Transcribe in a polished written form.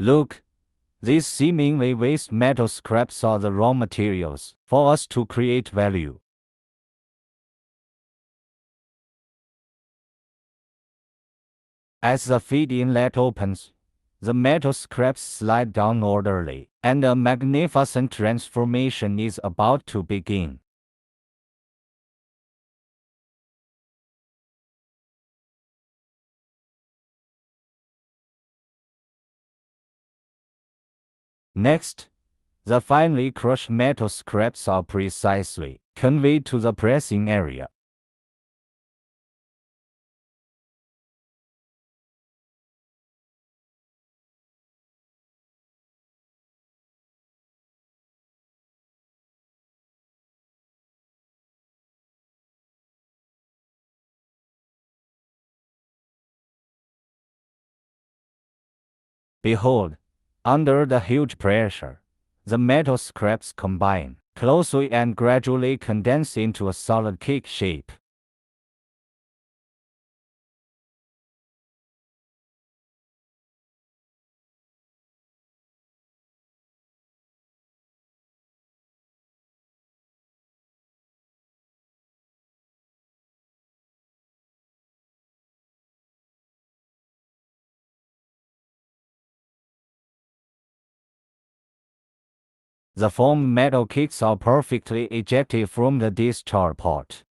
Look, these seemingly waste metal scraps are the raw materials for us to create value. As the feed inlet opens, the metal scraps slide down orderly, and a magnificent transformation is about to begin. Next, the finely crushed metal scraps are precisely conveyed to the pressing area. Behold, under the huge pressure, the metal scraps combine closely and gradually condense into a solid cake shape. The formed metal cakes are perfectly ejected from the discharge pot.